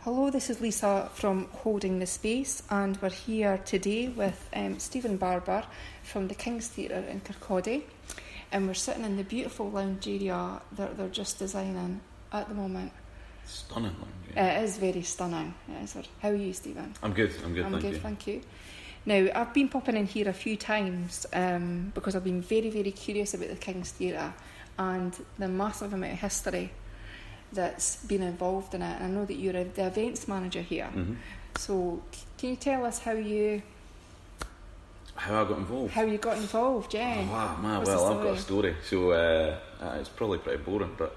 Hello, this is Lisa from Holding the Space, and we're here today with Stephen Barbour from the Kings Theatre in Kirkcaldy, and we're sitting in the beautiful lounge area that they're just designing at the moment. Stunning lounge area. It is very stunning. It is. How are you, Stephen? I'm good, thank you. Now, I've been popping in here a few times because I've been very, very curious about the Kings Theatre and the massive amount of history that's been involved in it. And I know that you're the events manager here. Mm-hmm. So can you tell us how I got involved? How you got involved, yeah. Oh, wow, man. Well, I've got a story. So it's probably pretty boring, but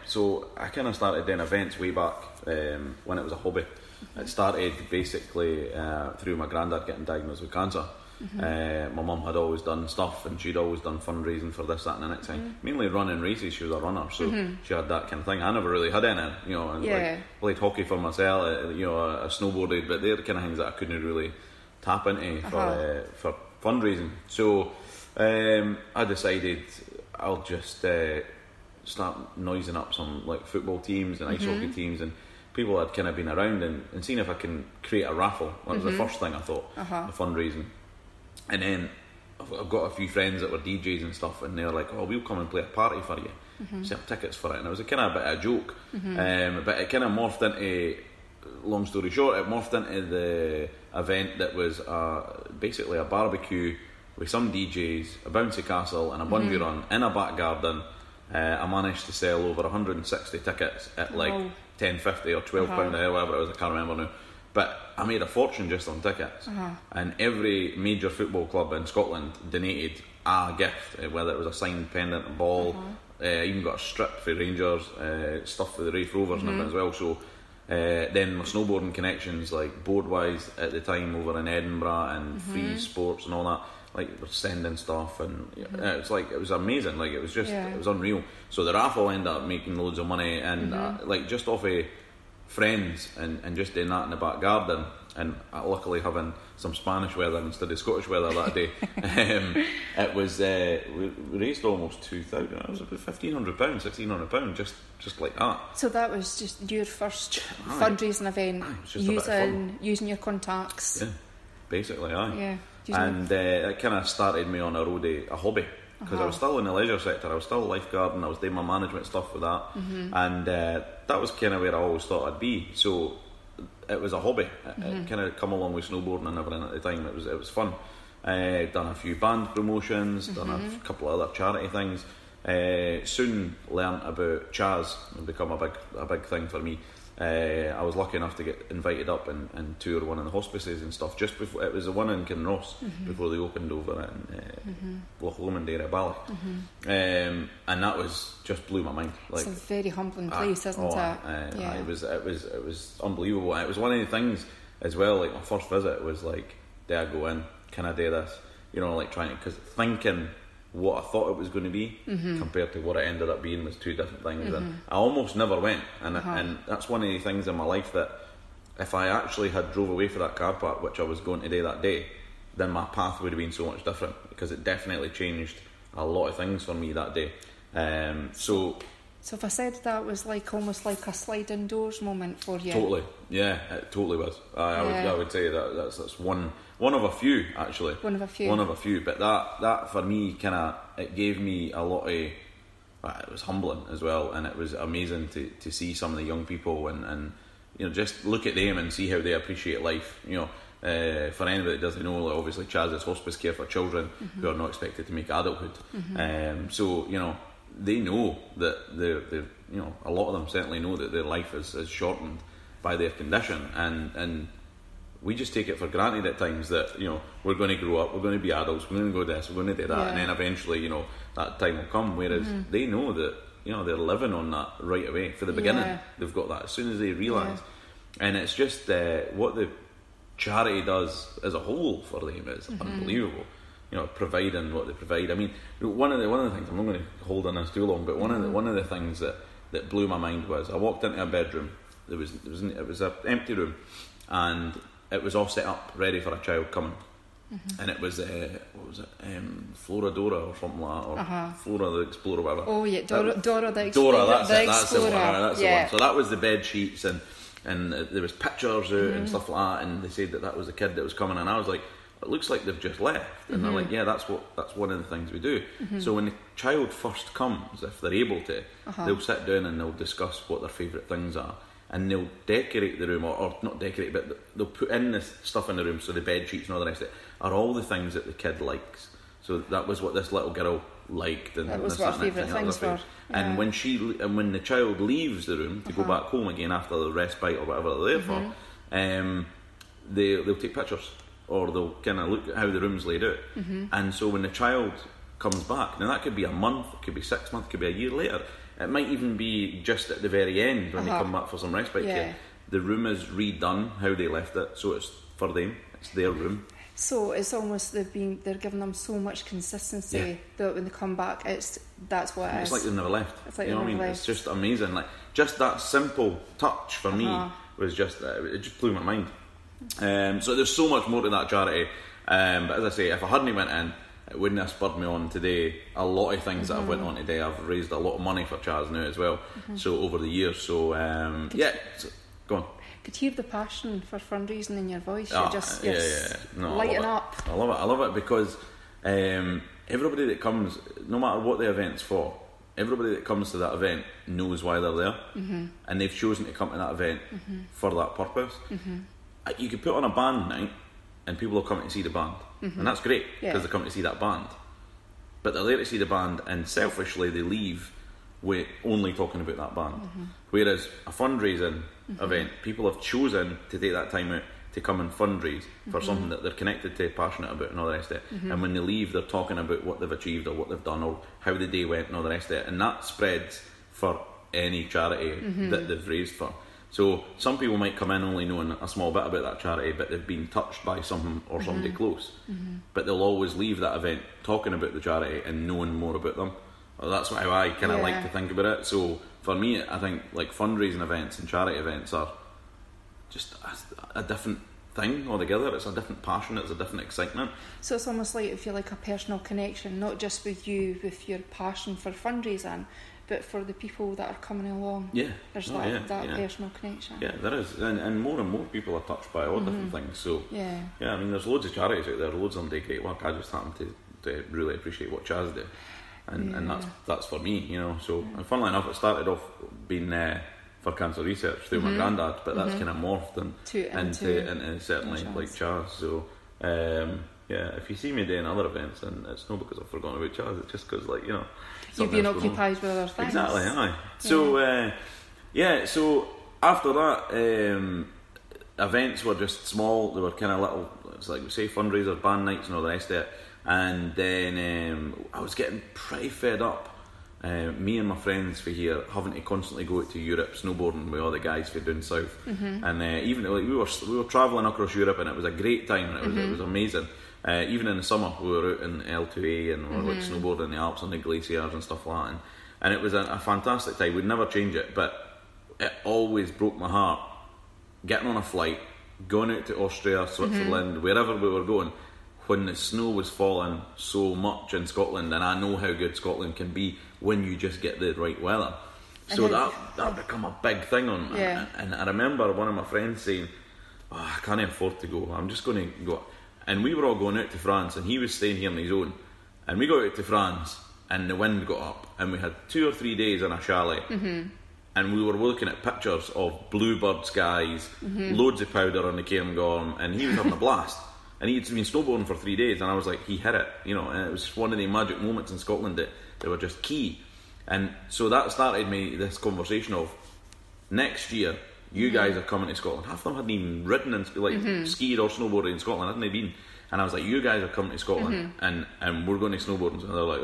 so I kind of started doing events way back when it was a hobby. Mm-hmm. It started basically through my granddad getting diagnosed with cancer. Mm-hmm. My mum had always done stuff, and she'd always done fundraising for this, that and the next thing. Mainly running races. She was a runner, so she had that kind of thing. I never really had any, and like played hockey for myself, I snowboarded, but they're the kind of things that I couldn't really tap into for fundraising. So I decided I'll just start noising up some like football teams and ice hockey teams and people had kind of been around and seeing if I can create a raffle. That was the first thing I thought, the fundraising. And then I've got a few friends that were DJs and stuff, and they were like, "Oh, we'll come and play a party for you, sell tickets for it." And it was a kind of a bit of a joke, but it kind of morphed into, long story short, it morphed into the event that was basically a barbecue with some DJs, a bouncy castle, and a bungee run in a back garden. I managed to sell over 160 tickets at like £10.50 or £12 or whatever it was, I can't remember now. But I made a fortune just on tickets, and every major football club in Scotland donated a gift, whether it was a signed pendant, a ball, even got a strip for Rangers, stuff for the Raith Rovers and everything as well. So then my snowboarding connections, like Boardwise at the time over in Edinburgh and Free Sports and all that, like were sending stuff, and it's like it was amazing. Like it was just it was unreal. So the raffle ended up making loads of money, and like just off of friends and just doing that in the back garden, and luckily having some Spanish weather instead of Scottish weather that day. It was we raised almost 2,000. It was about £1,500, £1,600 just like that. So that was just your first fundraising event, using your contacts. Yeah, basically, and it kind of started me on a road, a hobby. Because I was still in the leisure sector, I was still lifeguarding, I was doing my management stuff with that, and that was kind of where I always thought I'd be. So it was a hobby. It kind of come along with snowboarding and everything at the time. It was fun. Done a few band promotions, done a couple of other charity things. Soon learnt about Chaz. It become a big thing for me. I was lucky enough to get invited up and tour one of the hospices and stuff just before. It was the one in Kinross before they opened over in Loch Lomond area, Balloch, and that was just blew my mind. Like, it's a very humbling place, isn't it? It was unbelievable. It was one of the things as well. Like my first visit was like, do I go in? Can I do this? Like trying to, because thinking what I thought it was going to be compared to what it ended up being was two different things, and I almost never went, and that's one of the things in my life that if I actually had drove away for that car park, which I was going to do that day, then my path would have been so much different, because it definitely changed a lot of things for me that day. So if I said that was like almost like a sliding doors moment for you. Totally, yeah, it totally was. I would say that's one of a few, actually. One of a few, but that for me it gave me a lot of. It was humbling as well, and it was amazing to see some of the young people and just look at them and see how they appreciate life. For anybody that doesn't know, obviously Chaz is hospice care for children who are not expected to make adulthood. So they know that they're a lot of them certainly know that their life is shortened by their condition, and we just take it for granted at times that we're going to grow up, we're going to be adults, we're going to go this, we're going to do that, and then eventually that time will come. Whereas they know that they're living on that right away for the beginning. They've got that as soon as they realise, and it's just what the charity does as a whole for them is unbelievable. Providing what they provide. I mean, one of the things, I'm not going to hold on this too long, but one of the things that blew my mind was I walked into a bedroom. It was an empty room, and it was all set up ready for a child coming. and it was what was it, Floradora or something like that, or Flora the Explorer, whatever. Oh yeah, Dora the Explorer. Dora, that's Explorer. the one. That's the one. So that was the bed sheets, and there was pictures out and stuff like that, and they said that was the kid that was coming, and I was like, it looks like they've just left, and they're like, yeah, that's one of the things we do. So when the child first comes, if they're able to, they'll sit down and they'll discuss what their favourite things are. And they'll decorate the room, or not decorate, but they'll put in this stuff in the room, so the bed sheets and all the rest of it are all the things that the kid likes. So that was what this little girl liked, and that was what her favourite things were. And when the child leaves the room to go back home again after the respite or whatever they're there for, they'll take pictures, or they'll kind of look at how the room's laid out. And so when the child comes back, now that could be a month, it could be 6 months, it could be a year later. It might even be just at the very end when they come back for some respite care. The room is redone how they left it, so it's for them. It's their room. So it's almost they're giving them so much consistency that when they come back, that's what it is. It's like they've never left. It's like you know what I mean? It's just amazing. Like just that simple touch for me was just it just blew my mind. So there's so much more to that charity. But as I say, if I hadn't went in, it wouldn't have spurred me on today. A lot of things that I've went on today, I've raised a lot of money for Chaz now as well. So over the years, so go on. Could hear the passion for fundraising in your voice. You're just No, lighting up. I love it because everybody that comes, no matter what the event's for, everybody that comes to that event knows why they're there, and they've chosen to come to that event for that purpose. You could put on a band night and people will come to see the band, and that's great because they're coming to see that band, but they're there to see the band, and selfishly they leave with only talking about that band. Whereas a fundraising event, people have chosen to take that time out to come and fundraise for something that they're connected to, passionate about, and all the rest of it. And when they leave, they're talking about what they've achieved or what they've done or how the day went and all the rest of it, and that spreads for any charity that they've raised for. So some people might come in only knowing a small bit about that charity, but they've been touched by something or somebody close, but they'll always leave that event talking about the charity and knowing more about them. Well, that's how I kind of like to think about it. So for me, I think like fundraising events and charity events are just a different thing altogether. It's a different passion, it's a different excitement. So it's almost like you feel like a personal connection, not just with you, with your passion for fundraising, but for the people that are coming along. There's that personal connection. Yeah, there is, and more people are touched by all different things. So I mean, there's loads of charities out there, loads of them do great work. I just happen to really appreciate what Chaz do, and that's for me, you know. So and funnily enough, it started off being for cancer research through my granddad, but that's kind of morphed into certainly like Chaz. So if you see me doing other events, and it's not because I've forgotten about Chaz, it's just because, like, you know, you've been occupied with other things. Exactly, aye. So so after that, events were just small. They were kind of little, it's like we say, fundraisers, band nights and all the rest of it. And then I was getting pretty fed up, me and my friends for here having to constantly go out to Europe snowboarding with all the guys for down south. And even like we were travelling across Europe, and it was a great time, and it was amazing. Even in the summer, we were out in L2A and we were like snowboarding in the Alps on the glaciers and stuff like that. And it was a fantastic time. We'd never change it, but it always broke my heart getting on a flight, going out to Austria, Switzerland, wherever we were going, when the snow was falling so much in Scotland. And I know how good Scotland can be when you just get the right weather. So that become a big thing on me. And I remember one of my friends saying, I can't afford to go, I'm just going to go. And we were all going out to France, and he was staying here on his own. And we got out to France, and the wind got up, and we had 2 or 3 days in a chalet. And we were looking at pictures of bluebird skies, loads of powder on the Cairngorm, and he was having a blast. And he'd been snowboarding for 3 days, and I was like, he hit it, you know. And it was one of the magic moments in Scotland that were just key. And so that started me this conversation of, next year, you guys are coming to Scotland. Half of them hadn't even ridden and skied or snowboarded in Scotland, hadn't they been? And I was like, you guys are coming to Scotland, and we're going to snowboard. And they're like,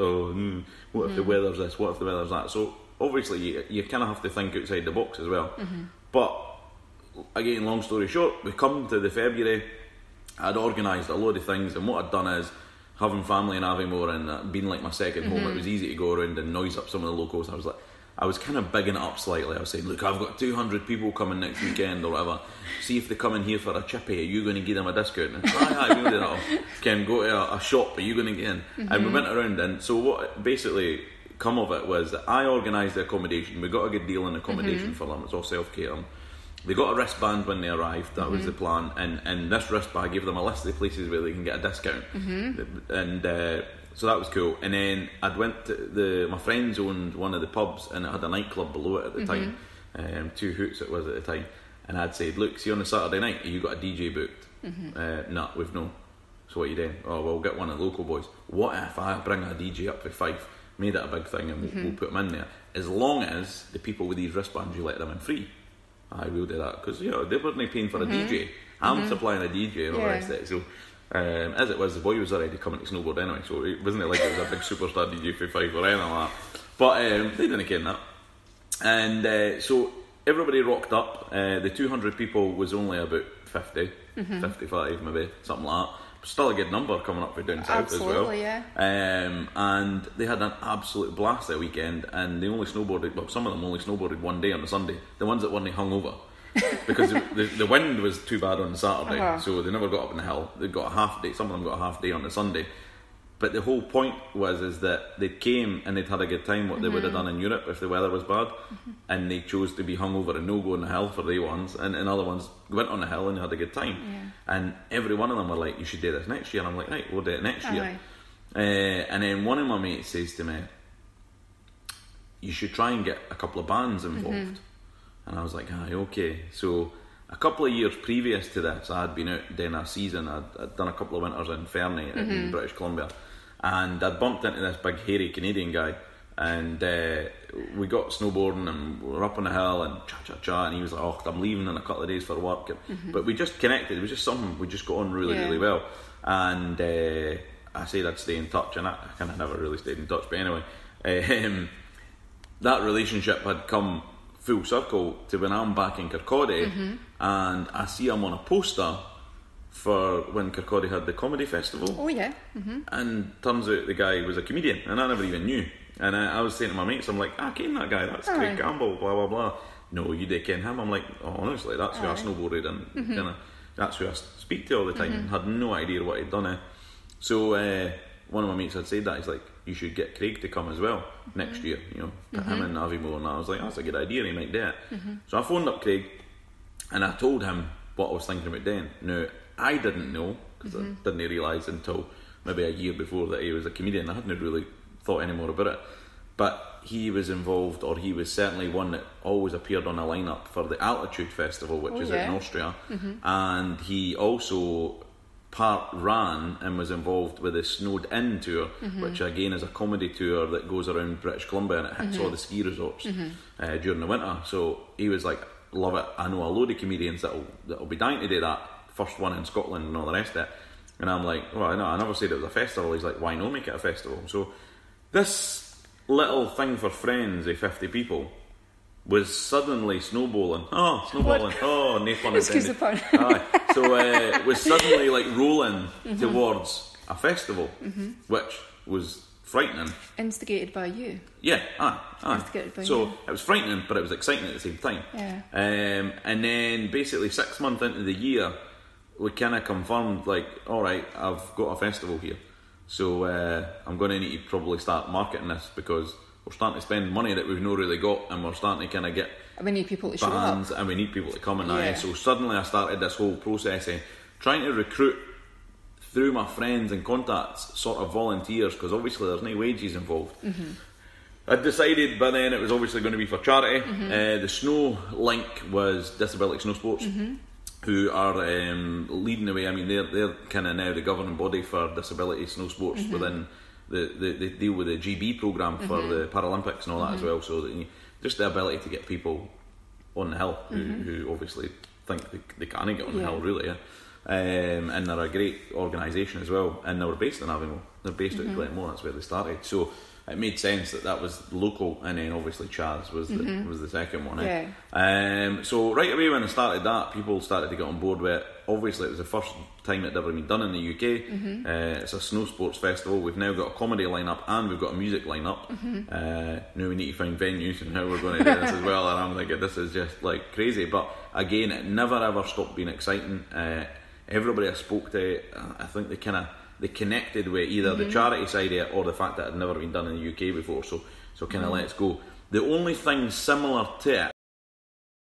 what if the weather's this, what if the weather's that? So obviously you kind of have to think outside the box as well. But again, long story short, we come to the February. I'd organised a load of things, and what I'd done is, having family in Aviemore and being like my second home, it was easy to go around and noise up some of the locals. I was like, I was kind of bigging it up slightly. I was saying, look, I've got 200 people coming next weekend or whatever. See if they come in here for a chippy, are you going to give them a discount? And aye, we'll do that. Can go to a shop, are you going to get in? And we went around, and so what basically come of it was that I organised the accommodation. We got a good deal in accommodation for them. It was all self-catering. They got a wristband when they arrived. That was the plan. And this wristband gave them a list of the places where they can get a discount. And so that was cool. And then I'd went to my friends owned one of the pubs, and it had a nightclub below it at the time. 2 Hoots it was at the time. And I'd said, look, see on a Saturday night, you got a DJ booked? Nah, we've no. So what are you doing? Oh, well, we'll get one of the local boys. What if I bring a DJ up for Fife, made it a big thing, and we'll put them in there? As long as the people with these wristbands, you let them in free. I will do that, because, they weren't paying for a DJ. I'm supplying a DJ and all the rest of it. So, as it was, the boy was already coming to Snowboard anyway, so it wasn't like it was a big superstar DJ for Fife or anything like that. But they didn't care that. And so everybody rocked up. The 200 people was only about 50, 55 maybe, something like that. Still a good number coming up for down south as well. Yeah. And they had an absolute blast that weekend, and they only snowboarded, well, some of them only snowboarded one day on the Sunday, the ones that weren't hungover. Because the wind was too bad on the Saturday, so they never got up on the hill. They got a half day, some of them got a half day on the Sunday. But the whole point is that they came and they'd had a good time, what they would have done in Europe if the weather was bad, and they chose to be hungover and no go on the hill for the ones, and other ones went on the hill and had a good time. And every one of them were like, you should do this next year. And I'm like, right, we'll do it next year. And then one of my mates says to me, you should try and get a couple of bands involved. And I was like, aye, okay. So a couple of years previous to this, I had been out doing a season. I'd done a couple of winters in Fernie in British Columbia, and I'd bumped into this big hairy Canadian guy, and we got snowboarding and we were up on the hill and cha, and he was like, oh, I'm leaving in a couple of days for work. But we just connected. It was just something, we just got on really well. And I said I'd stay in touch, and I kind of never really stayed in touch. But anyway, that relationship had come full circle to when I'm back in Kirkcaldy, and I see him on a poster for when Kirkcaldy had the comedy festival. Oh yeah. And turns out the guy was a comedian, and I never even knew. And I was saying to my mates, I'm like, I ken that guy, that's Craig Campbell, blah blah blah. No, you did ken him. I'm like, oh, honestly, that's who I snowboarded, and kinda, that's who I speak to all the time, and had no idea what he'd done. So one of my mates had said that, he's like, you should get Craig to come as well next year, put him in Aviemore. And I was like, that's a good idea, he might do it. So I phoned up Craig and I told him what I was thinking about doing. Now, I didn't know, because I didn't realise until maybe a year before that he was a comedian. I hadn't really thought any more about it. But he was involved, or he was certainly one that always appeared on a lineup for the Altitude Festival, which is out in Austria. And he also part ran and was involved with the Snowed In tour, which again is a comedy tour that goes around British Columbia, and it hits all the ski resorts during the winter. So he was like, love it, I know a load of comedians that'll be dying to do that, first one in Scotland and all the rest of it. And I'm like, well, no, I never said it was a festival. He's like, why not make it a festival? So this little thing for friends of 50 people was suddenly snowballing. Oh, no pun intended. Excuse the pun. So was suddenly like rolling towards a festival, which was frightening. Instigated by you. Yeah, Instigated by so you. it was frightening, but it was exciting at the same time. Yeah. And then basically 6 months into the year, we kind of confirmed, like, all right, I've got a festival here, so I'm going to need to probably start marketing this, because we're starting to spend money that we've not really got, and we're starting to kind of get we need people to show bands, up, and we need people to come and so suddenly I started this whole process of trying to recruit through my friends and contacts sort of volunteers, because obviously there's no wages involved. I decided by then it was obviously going to be for charity. The Snow Link was Disability Snowsports, who are leading the way. I mean, they're kind of now the governing body for disability snowsports within they deal with the GB programme for the Paralympics and all that as well. So that just the ability to get people on the hill who obviously think they can't get on the hill, really. And they're a great organisation as well. And they were based in Aviemore. They're based out in Glenmore. That's where they started. So it made sense that was local, and then obviously Chaz was the second one. So right away when I started that, people started to get on board with it. Obviously it was the first time it had ever been done in the UK. It's a Snowsports festival. We've now got a comedy lineup and we've got a music lineup. Now we need to find venues and how we're going to do this as well, and I'm thinking this is just like crazy, but again, it never ever stopped being exciting. Everybody I spoke to, I think they connected with either the charity side of it or the fact that it had never been done in the UK before, so kind of let's go. The only thing similar to it